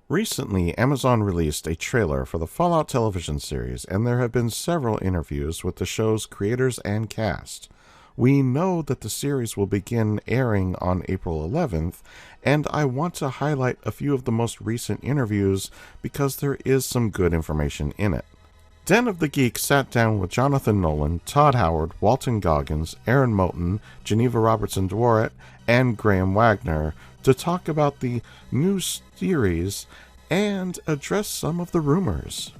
Recently, Amazon released a trailer for the Fallout television series, and there have been several interviews with the show's creators and cast. We know that the series will begin airing on April 11th, and I want to highlight a few of the most recent interviews because there is some good information in it. Den of the Geek sat down with Jonathan Nolan, Todd Howard, Walton Goggins, Aaron Moten, Geneva Robertson Dworet, and Graham Wagner to talk about the new series and address some of the rumors.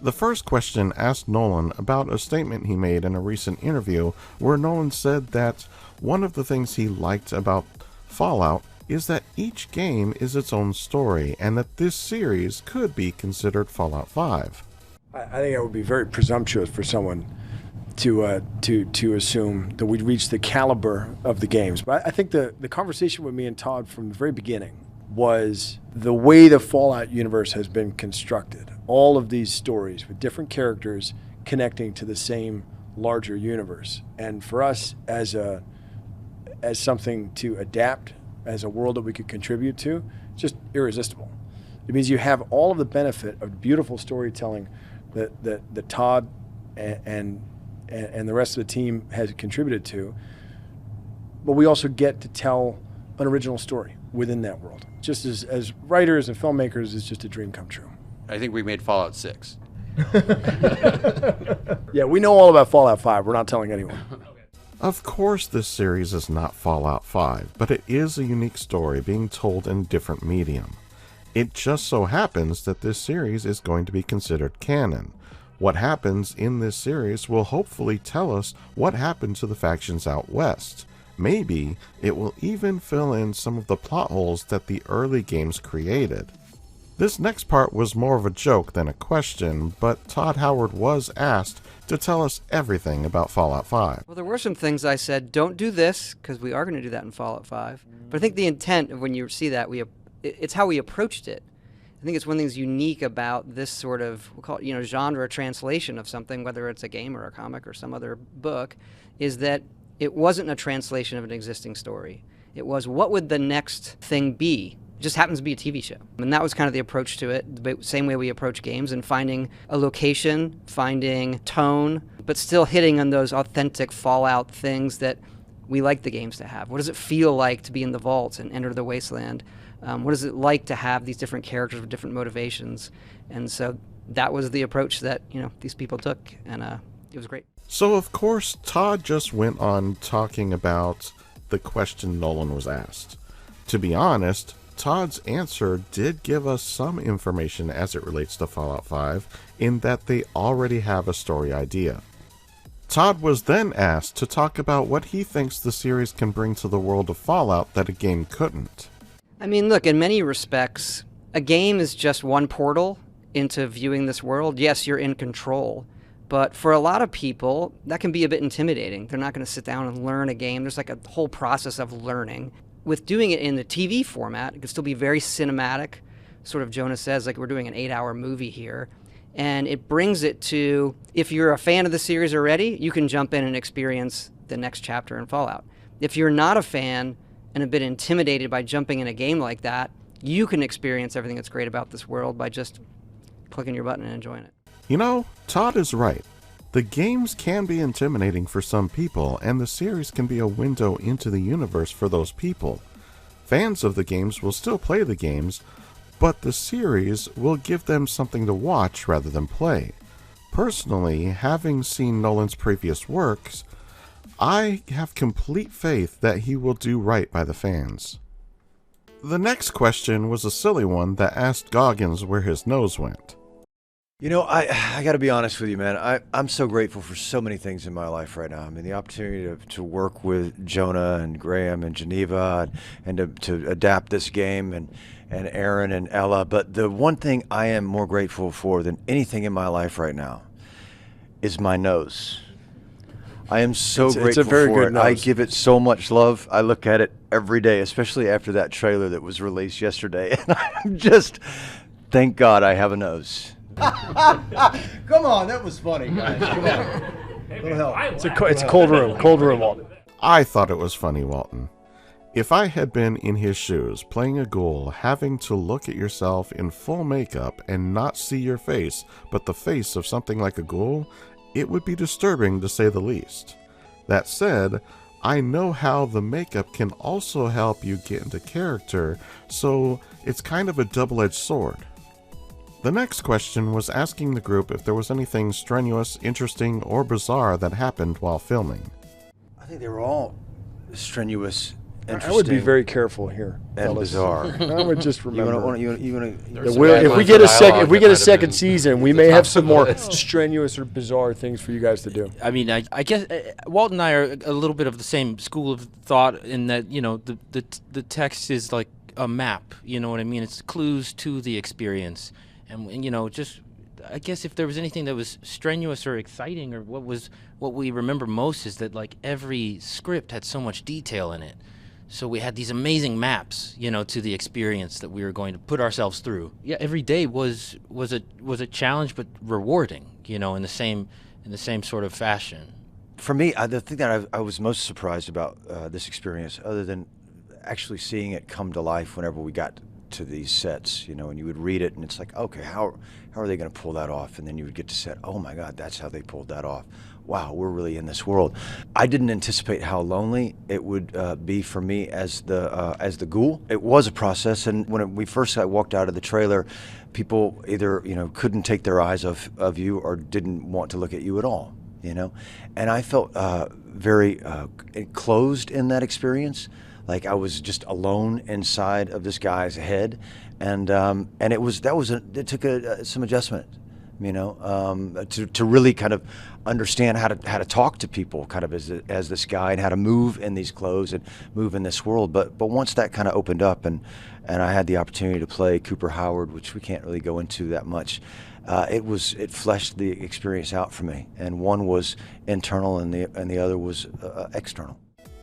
The first question asked Nolan about a statement he made in a recent interview where Nolan said that one of the things he liked about Fallout is that each game is its own story and that this series could be considered Fallout 5. I think it would be very presumptuous for someone to assume that we'd reach the caliber of the games. But I think the conversation with me and Todd from the very beginning was the way the Fallout universe has been constructed. All of these stories with different characters connecting to the same larger universe. And for us as something to adapt, as a world that we could contribute to, it's just irresistible. It means you have all of the benefit of beautiful storytelling that Todd and the rest of the team has contributed to, but we also get to tell an original story within that world. Just as writers and filmmakers, it's just a dream come true. I think we made Fallout 6. Yeah, we know all about Fallout 5. We're not telling anyone. Of course this series is not Fallout 5, but it is a unique story being told in different medium. It just so happens that this series is going to be considered canon. What happens in this series will hopefully tell us what happened to the factions out west. Maybe it will even fill in some of the plot holes that the early games created. This next part was more of a joke than a question, but Todd Howard was asked to tell us everything about Fallout 5. Well, there were some things I said, don't do this, because we are going to do that in Fallout 5. But I think the intent of when you see that, it's how we approached it. I think it's one thing that's unique about this sort of, we'll call it, genre translation of something, whether it's a game or a comic or some other book, is that it wasn't a translation of an existing story. It was, what would the next thing be? It just happens to be a TV show. And that was kind of the approach to it, the same way we approach games, and finding a location, finding tone, but still hitting on those authentic Fallout things that we like the games to have. What does it feel like to be in the vault and enter the wasteland? What is it like to have these different characters with different motivations? And so that was the approach that these people took, and it was great. So of course Todd just went on talking about the question Nolan was asked. To be honest, Todd's answer did give us some information as it relates to Fallout 5, in that they already have a story idea. Todd was then asked to talk about what he thinks the series can bring to the world of Fallout that a game couldn't. I mean, look, in many respects, a game is just one portal into viewing this world. Yes, you're in control, but for a lot of people, that can be a bit intimidating. They're not going to sit down and learn a game. There's like a whole process of learning. With doing it in the TV format, it can still be very cinematic. Sort of Jonah says, like, we're doing an 8-hour movie here. And it brings it to, if you're a fan of the series already, you can jump in and experience the next chapter in Fallout. If you're not a fan and a bit intimidated by jumping in a game like that, you can experience everything that's great about this world by just clicking your button and enjoying it. Todd is right. The games can be intimidating for some people, and the series can be a window into the universe for those people. Fans of the games will still play the games, but the series will give them something to watch rather than play. Personally, having seen Nolan's previous works, I have complete faith that he will do right by the fans. The next question was a silly one that asked Goggins where his nose went. I got to be honest with you, man. I'm so grateful for so many things in my life right now. I mean, the opportunity to work with Jonah and Graham and Geneva and to adapt this game and Aaron and Ella. But the one thing I am more grateful for than anything in my life right now is my nose. I am so grateful it's a very for good it. nose. I give it so much love. I look at it every day, especially after that trailer that was released yesterday. And I'm just, thank God I have a nose. Come on, that was funny, guys. Come on. Little help. It's a cold room, Walton. I thought it was funny, Walton. If I had been in his shoes, playing a ghoul, having to look at yourself in full makeup and not see your face, but the face of something like a ghoul, it would be disturbing to say the least. That said, I know how the makeup can also help you get into character, so it's kind of a double-edged sword. The next question was asking the group if there was anything strenuous, interesting, or bizarre that happened while filming. I think they were all strenuous, interesting. I would be very careful here, and fellas. bizarre. I would just remember. If we get a second season, we may have some more strenuous or bizarre things for you guys to do. I mean, I guess Walt and I are a little bit of the same school of thought in that, you know, the text is like a map, you know what I mean? It's clues to the experience. And you know, just, I guess if there was anything that was strenuous or exciting, or what we remember most is that, like, every script had so much detail in it. So we had these amazing maps, you know, to the experience that we were going to put ourselves through. Yeah, every day was a challenge, but rewarding, you know, in the same sort of fashion. For me, the thing that I was most surprised about this experience, other than actually seeing it come to life whenever we got to these sets, you know, and you would read it and it's like, okay, how are they going to pull that off? And then you would get to set, oh my God, that's how they pulled that off. Wow, we're really in this world. I didn't anticipate how lonely it would be for me as the ghoul. It was a process, and when we first walked out of the trailer, people either, you know, couldn't take their eyes of you or didn't want to look at you at all, you know. And I felt very closed in that experience. Like I was just alone inside of this guy's head, and it took some adjustment, you know, to really kind of understand how to talk to people, kind of as this guy, and how to move in these clothes and move in this world. But once that kind of opened up, and I had the opportunity to play Cooper Howard, which we can't really go into that much. It fleshed the experience out for me, and one was internal, and the other was external.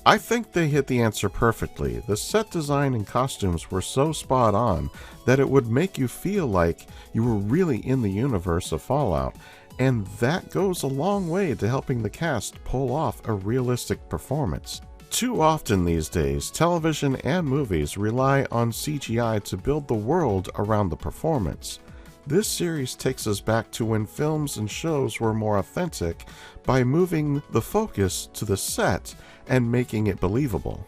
I think they hit the answer perfectly. The set design and costumes were so spot on that it would make you feel like you were really in the universe of Fallout, and that goes a long way to helping the cast pull off a realistic performance. Too often these days, television and movies rely on CGI to build the world around the performance. This series takes us back to when films and shows were more authentic by moving the focus to the set and making it believable.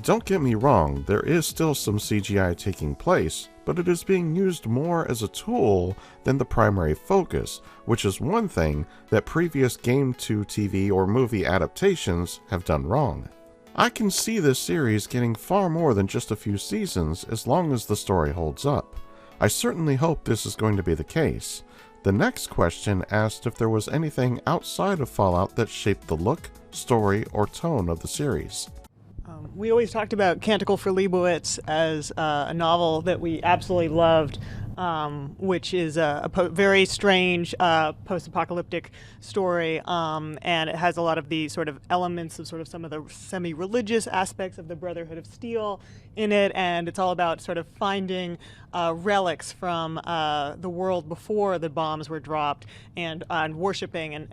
Don't get me wrong, there is still some CGI taking place, but it is being used more as a tool than the primary focus, which is one thing that previous game to TV or movie adaptations have done wrong. I can see this series getting far more than just a few seasons as long as the story holds up. I certainly hope this is going to be the case. The next question asked if there was anything outside of Fallout that shaped the look, story, or tone of the series. We always talked about Canticle for Leibowitz as a novel that we absolutely loved, which is a very strange post-apocalyptic story, and it has a lot of the sort of elements of sort of some of the semi-religious aspects of the Brotherhood of Steel in it, and it's all about sort of finding relics from the world before the bombs were dropped and worshiping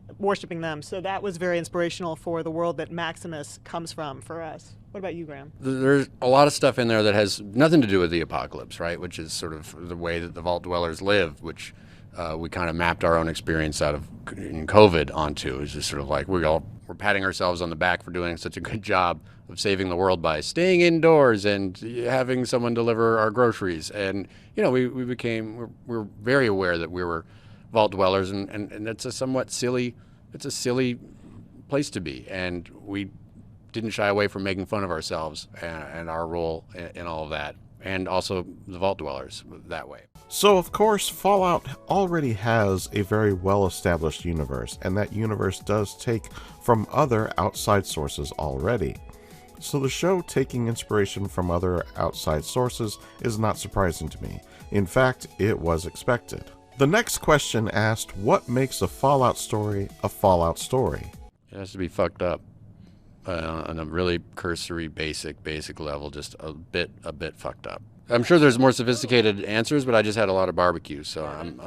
them. So that was very inspirational for the world that Maximus comes from for us. What about you, Graham? There's a lot of stuff in there that has nothing to do with the apocalypse, right? Which is sort of the way that the Vault Dwellers live, which we kind of mapped our own experience out of in COVID onto. It's just sort of like we're patting ourselves on the back for doing such a good job of saving the world by staying indoors and having someone deliver our groceries. And you know, we're very aware that we were Vault Dwellers, and it's a somewhat silly place to be, and we didn't shy away from making fun of ourselves and our role in all of that, and also the Vault Dwellers that way. So of course, Fallout already has a very well-established universe, and that universe does take from other outside sources already. So the show taking inspiration from other outside sources is not surprising to me. In fact, it was expected. The next question asked, what makes a Fallout story a Fallout story? It has to be fucked up. On a really cursory, basic level, just a bit fucked up. I'm sure there's more sophisticated answers, but I just had a lot of barbecue, so I'm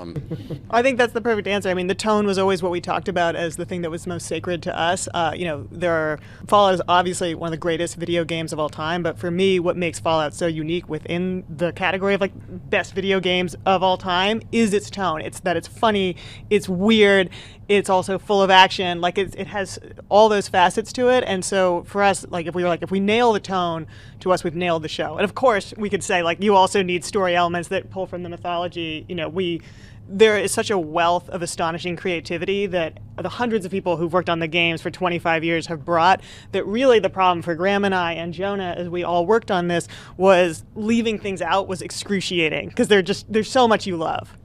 I think that's the perfect answer. I mean, the tone was always what we talked about as the thing that was most sacred to us. Fallout is obviously one of the greatest video games of all time, but for me, what makes Fallout so unique within the category of like best video games of all time is its tone. It's that it's funny, it's weird, it's also full of action. Like it has all those facets to it. And so for us, like if we nail the tone, to us we've nailed the show. And of course, we could say like you also need story elements that pull from the mythology. There is such a wealth of astonishing creativity that the hundreds of people who've worked on the games for 25 years have brought, that really the problem for Graham and I and Jonah as we all worked on this was leaving things out was excruciating because there's so much you love.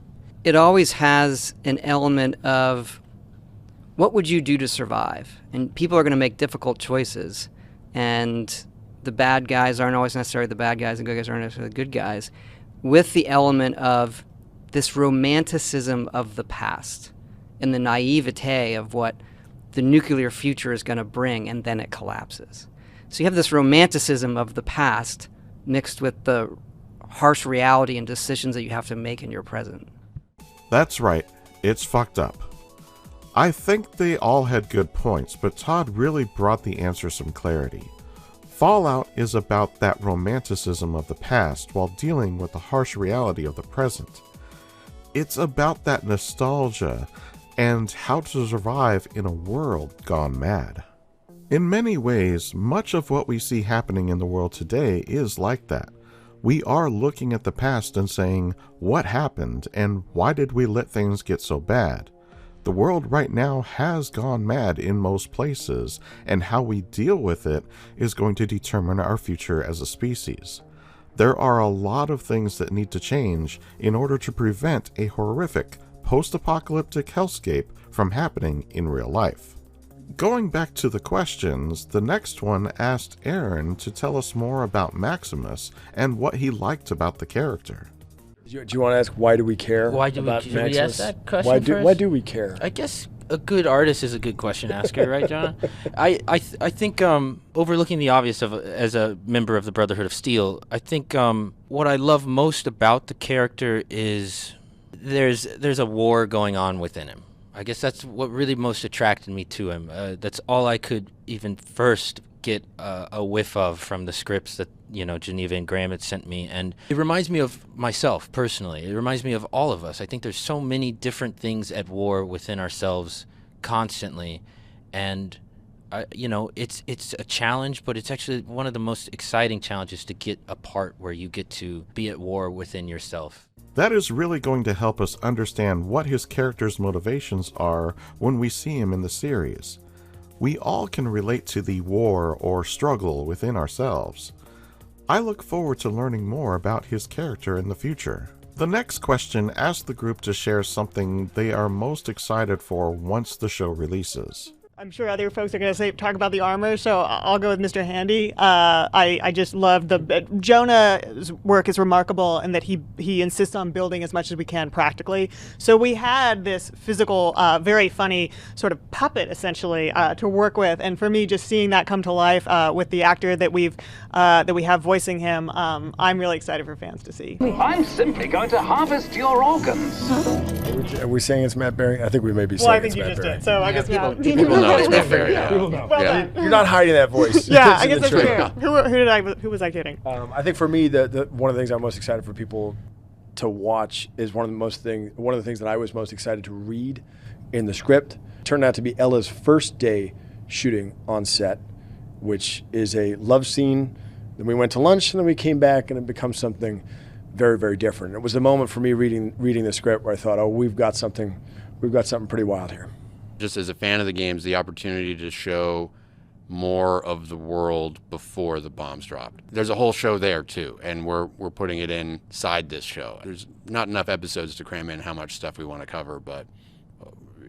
It always has an element of what would you do to survive? And people are going to make difficult choices. And the bad guys aren't always necessarily the bad guys, and good guys aren't necessarily the good guys. With the element of this romanticism of the past and the naivete of what the nuclear future is going to bring, and then it collapses. So you have this romanticism of the past mixed with the harsh reality and decisions that you have to make in your present. That's right, it's fucked up. I think they all had good points, but Todd really brought the answer some clarity. Fallout is about that romanticism of the past while dealing with the harsh reality of the present. It's about that nostalgia and how to survive in a world gone mad. In many ways, much of what we see happening in the world today is like that. We are looking at the past and saying, what happened and why did we let things get so bad? The world right now has gone mad in most places, and how we deal with it is going to determine our future as a species. There are a lot of things that need to change in order to prevent a horrific post-apocalyptic hellscape from happening in real life. Going back to the questions, the next one asked Aaron to tell us more about Maximus and what he liked about the character. Do you want to ask why do we care about Maximus? Should we ask that question first? Why do we care? I guess a good artist is a good question asker, right, John? I think overlooking the obvious as a member of the Brotherhood of Steel, I think what I love most about the character is there's a war going on within him. I guess that's what really most attracted me to him. That's all I could even first get a whiff of from the scripts that Geneva and Graham had sent me, and it reminds me of myself personally. It reminds me of all of us. I think there's so many different things at war within ourselves constantly, and it's a challenge, but it's actually one of the most exciting challenges to get a part where you get to be at war within yourself. That is really going to help us understand what his character's motivations are when we see him in the series. We all can relate to the war or struggle within ourselves. I look forward to learning more about his character in the future. The next question asked the group to share something they are most excited for once the show releases. I'm sure other folks are going to talk about the armor, so I'll go with Mr. Handy. I just love Jonah's work is remarkable in that he insists on building as much as we can practically. So we had this physical, very funny sort of puppet essentially to work with, and for me, just seeing that come to life with the actor that we have voicing him, I'm really excited for fans to see. I'm simply going to harvest your organs. Are we saying it's Matt Berry? I think we may be saying Well, I think it's you Matt just Berry. did. So I guess people know it's Matt Berry. Yeah. People know. Well Yeah. done. You're not hiding that voice. Yeah, It's I in guess the that's trailer. fair. Who was I kidding? I think for me, the one of the things I'm most excited for people to watch is one of the things that I was most excited to read in the script. It turned out to be Ella's first day shooting on set, which is a love scene. Then we went to lunch, and then we came back, and it becomes something very, very different. It was the moment for me reading the script where I thought, oh, we've got something pretty wild here. Just as a fan of the games, the opportunity to show more of the world before the bombs dropped. There's a whole show there too, and we're putting it inside this show. There's not enough episodes to cram in how much stuff we want to cover, but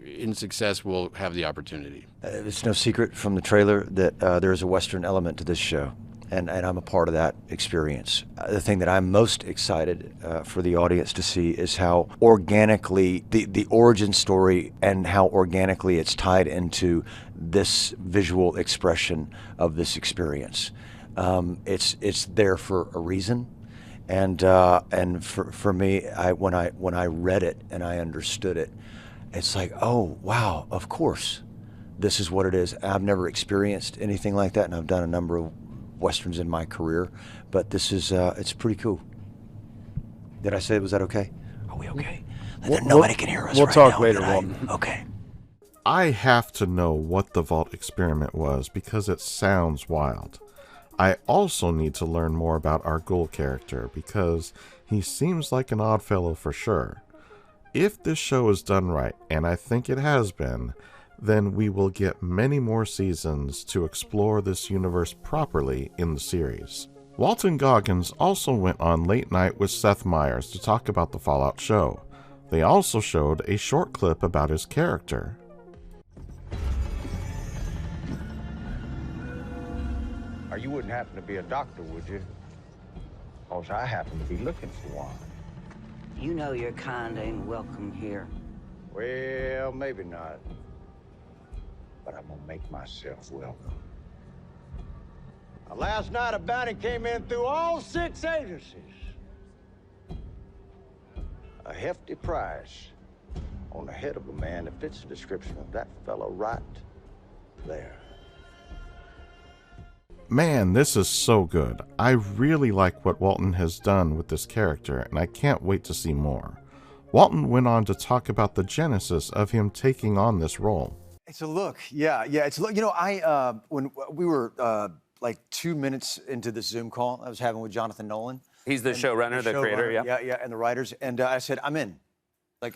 in success, we'll have the opportunity. It's no secret from the trailer that there is a Western element to this show, and I'm a part of that experience. The thing that I'm most excited for the audience to see is how organically the origin story and how organically it's tied into this visual expression of this experience. It's there for a reason, And for me, when I read it and I understood it, it's like, oh wow, of course, this is what it is. I've never experienced anything like that, and I've done a number of westerns in my career, but this is it's pretty cool. Did I say, was that okay? Are we okay? Nobody can hear us. We'll right talk now, later, did I? Walton. Okay. I have to know what the Vault experiment was because it sounds wild. I also need to learn more about our Ghoul character because he seems like an odd fellow for sure. If this show is done right, and I think it has been, then we will get many more seasons to explore this universe properly in the series. Walton Goggins also went on Late Night with Seth Meyers to talk about the Fallout show. They also showed a short clip about his character. Or you wouldn't happen to be a doctor, would you? Because I happen to be looking for one. You know your kind ain't welcome here. Well, maybe not. But I'm gonna make myself welcome. Now, last night a bounty came in through all 6 agencies. A hefty price on the head of a man that fits the description of that fellow right there. Man, this is so good. I really like what Walton has done with this character, and I can't wait to see more. Walton went on to talk about the genesis of him taking on this role. It's a look, yeah, it's a look. You know, when we were like 2 minutes into this Zoom call I was having with Jonathan Nolan. He's the showrunner, the creator, yeah. Yeah, and the writers. And I said, I'm in.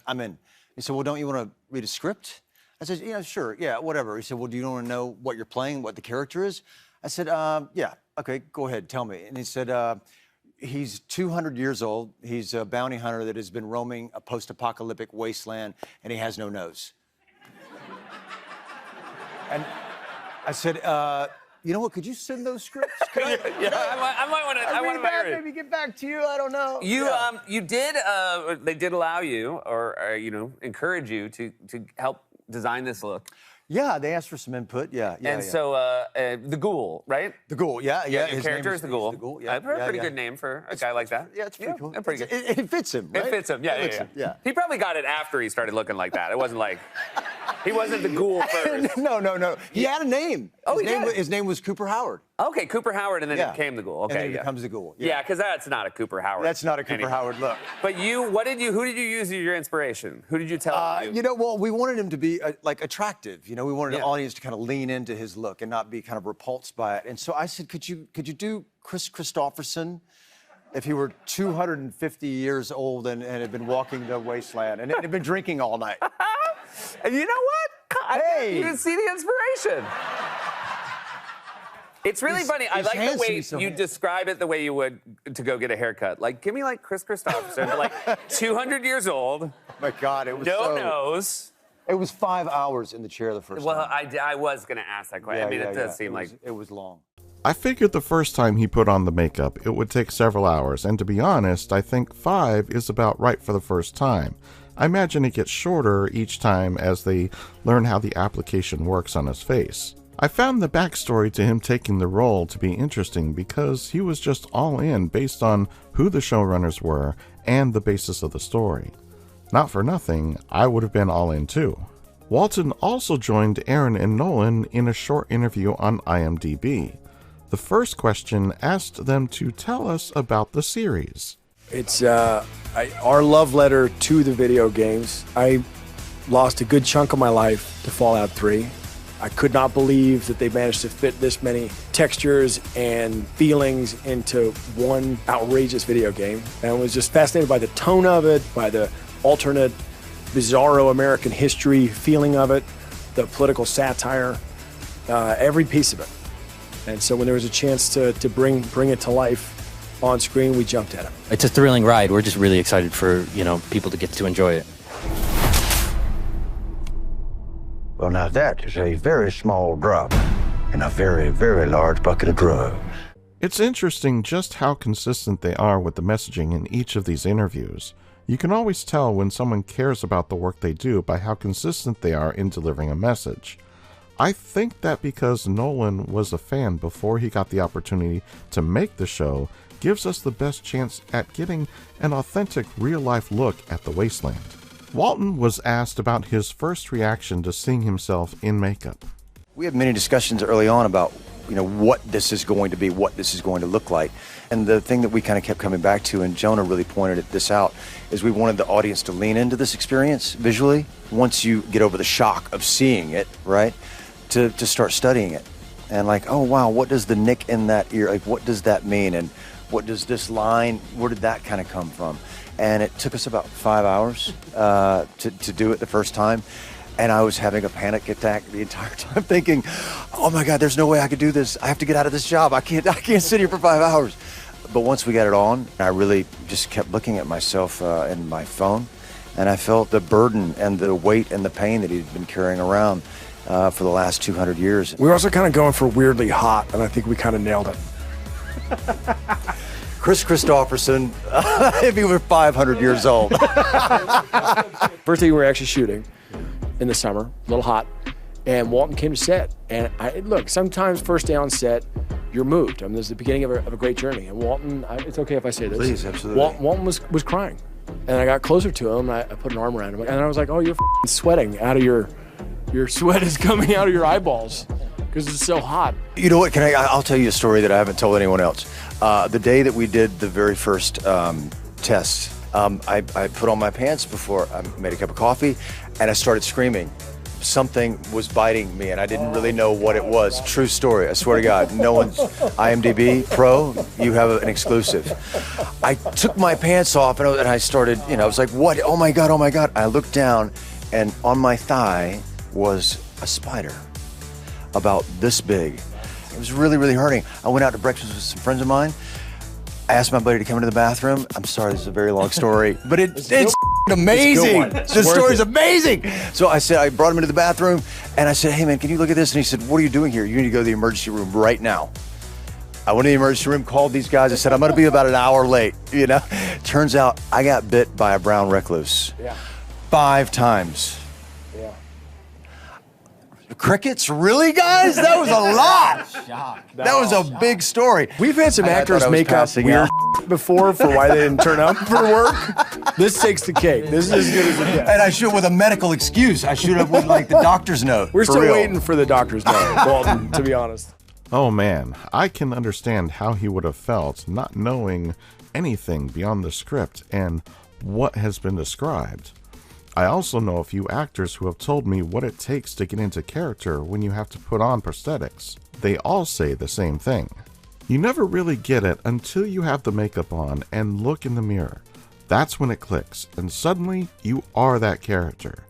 I'm in. He said, well, don't you want to read a script? I said, yeah, sure, yeah, whatever. He said, well, do you want to know what you're playing, what the character is? I said, yeah, okay, go ahead, tell me. And he said, he's 200 years old. He's a bounty hunter that has been roaming a post-apocalyptic wasteland, and he has no nose. And I said, you know what, could you send those scripts? I might want to. I want to maybe get back to you. I don't know. You did. They did allow you, or encourage you to help design this look. Yeah, they asked for some input. Yeah. So the Ghoul, right? The Ghoul. Yeah. Your character is the Ghoul. The Ghoul. Yeah. Pretty good name for a guy like that. Yeah, it's pretty cool. Pretty good. It fits him. Right? It fits him. Yeah. Him. He probably got it after he started looking like that. It wasn't like he wasn't the Ghoul first. No. He had a name. Oh, his name was Cooper Howard. Okay, Cooper Howard, and then it became the Ghoul. Okay, and then it becomes the Ghoul. Yeah, because that's not a Cooper Howard. That's not a Cooper Howard look. But who did you use as your inspiration? Who did you tell? Well, we wanted him to be attractive. We wanted the audience to kind of lean into his look and not be kind of repulsed by it. And so I said, could you do Chris Christopherson if he were 250 years old and had been walking the wasteland and had been drinking all night? And you know what? Hey, you didn't see the inspiration. It's really funny. I like the way you describe it the way you would to go get a haircut. Like, give me like Chris Christopherson, but like 200 years old. Oh my God, it was no nose. It was 5 hours in the chair the first time. Well, I was going to ask that question. It does seem like it was long. I figured the first time he put on the makeup, it would take several hours, and to be honest, I think 5 is about right for the first time. I imagine it gets shorter each time as they learn how the application works on his face. I found the backstory to him taking the role to be interesting because he was just all in based on who the showrunners were and the basis of the story. Not for nothing, I would have been all in too. Walton also joined Aaron and Nolan in a short interview on IMDb. The first question asked them to tell us about the series. It's our love letter to the video games. I lost a good chunk of my life to Fallout 3. I could not believe that they managed to fit this many textures and feelings into one outrageous video game. And I was just fascinated by the tone of it, by the alternate, bizarro American history feeling of it, the political satire, every piece of it. And so when there was a chance to bring it to life on screen, we jumped at it. It's a thrilling ride. We're just really excited for, people to get to enjoy it. Well, now that is a very small drop in a very, very large bucket of drugs. It's interesting just how consistent they are with the messaging in each of these interviews. You can always tell when someone cares about the work they do by how consistent they are in delivering a message. I think that because Nolan was a fan before he got the opportunity to make the show, gives us the best chance at getting an authentic real-life look at the wasteland. Walton was asked about his first reaction to seeing himself in makeup. We had many discussions early on about, what this is going to be, what this is going to look like. And the thing that we kind of kept coming back to, and Jonah really pointed this out, is we wanted the audience to lean into this experience visually. Once you get over the shock of seeing it, right, to start studying it. And like, oh wow, what does the nick in that ear, like what does that mean? And what does this line, where did that kind of come from? And it took us about 5 hours to do it the first time. And I was having a panic attack the entire time thinking, oh my God, there's no way I could do this. I have to get out of this job. I can't sit here for 5 hours. But once we got it on, I really just kept looking at myself in my phone. And I felt the burden and the weight and the pain that he'd been carrying around for the last 200 years. We were also kind of going for weirdly hot, and I think we kind of nailed it. Chris Christopherson, if he were 500 years old. First day we were actually shooting in the summer, a little hot, and Walton came to set. And look, sometimes first day on set, you're moved. I mean, this is the beginning of a great journey. And Walton, it's okay if I say this. Please, absolutely. Walton was crying. And I got closer to him, and I put an arm around him. And I was like, oh, you're sweating out of your sweat is coming out of your eyeballs because it's so hot. You know what, I'll tell you a story that I haven't told anyone else. The day that we did the very first test, I put on my pants before I made a cup of coffee, and I started screaming. Something was biting me, and I didn't really know what it was. True story, I swear to God. No one's IMDb Pro, you have an exclusive. I took my pants off, and I started, I was like, what? Oh my God, oh my God. I looked down, and on my thigh was a spider about this big. It was really, really hurting. I went out to breakfast with some friends of mine. I asked my buddy to come into the bathroom. I'm sorry, this is a very long story, but it's amazing. The story's amazing. So I brought him into the bathroom, and I said, hey man, can you look at this? And he said, what are you doing here? You need to go to the emergency room right now. I went to the emergency room, called these guys. I said, I'm gonna be about an hour late, Turns out I got bit by a brown recluse. Yeah. 5 times. Yeah. Crickets? Really, guys? That was a lot. That was a big story. We've had some actors make up weird before for why they didn't turn up for work. This takes the cake. This is as good as it gets. And I should with a medical excuse. I should have with the doctor's note. We're still waiting for the doctor's note, Walton, to be honest. Oh man, I can understand how he would have felt not knowing anything beyond the script and what has been described. I also know a few actors who have told me what it takes to get into character when you have to put on prosthetics. They all say the same thing. You never really get it until you have the makeup on and look in the mirror. That's when it clicks, and suddenly you are that character.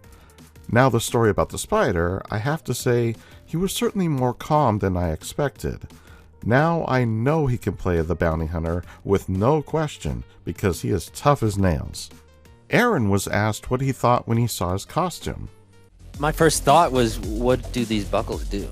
Now the story about the spider, I have to say, he was certainly more calm than I expected. Now I know he can play the bounty hunter with no question because he is tough as nails. Aaron was asked what he thought when he saw his costume. My first thought was, what do these buckles do?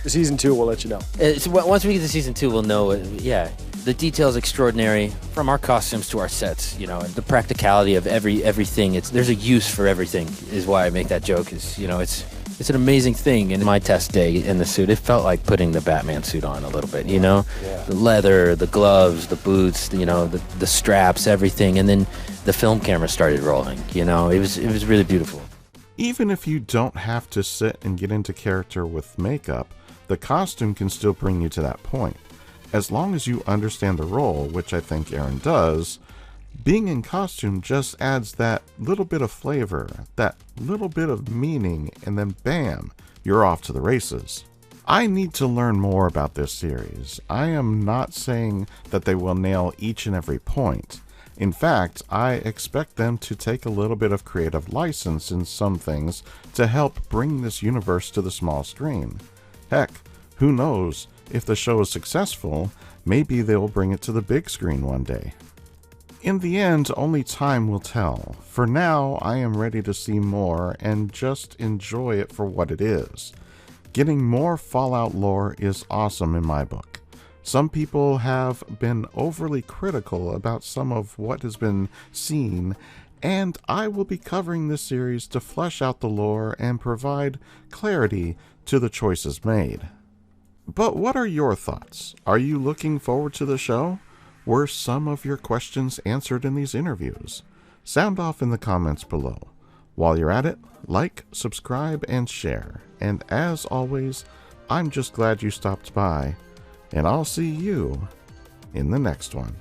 Season 2, we'll let you know. Once we get to season 2, we'll know. Yeah, the detail's extraordinary, from our costumes to our sets. And the practicality of everything. There's a use for everything. Is why I make that joke. It's an amazing thing. And my test day in the suit, it felt like putting the Batman suit on a little bit. Yeah. The leather, the gloves, the boots, the straps, everything, and then the film camera started rolling. It was really beautiful. Even if you don't have to sit and get into character with makeup, the costume can still bring you to that point. As long as you understand the role, which I think Aaron does, being in costume just adds that little bit of flavor, that little bit of meaning, and then bam, you're off to the races. I need to learn more about this series. I am not saying that they will nail each and every point. In fact, I expect them to take a little bit of creative license in some things to help bring this universe to the small screen. Heck, who knows, if the show is successful, maybe they'll bring it to the big screen one day. In the end, only time will tell. For now, I am ready to see more and just enjoy it for what it is. Getting more Fallout lore is awesome in my book. Some people have been overly critical about some of what has been seen, and I will be covering this series to flesh out the lore and provide clarity to the choices made. But what are your thoughts? Are you looking forward to the show? Were some of your questions answered in these interviews? Sound off in the comments below. While you're at it, like, subscribe, and share. And as always, I'm just glad you stopped by, and I'll see you in the next one.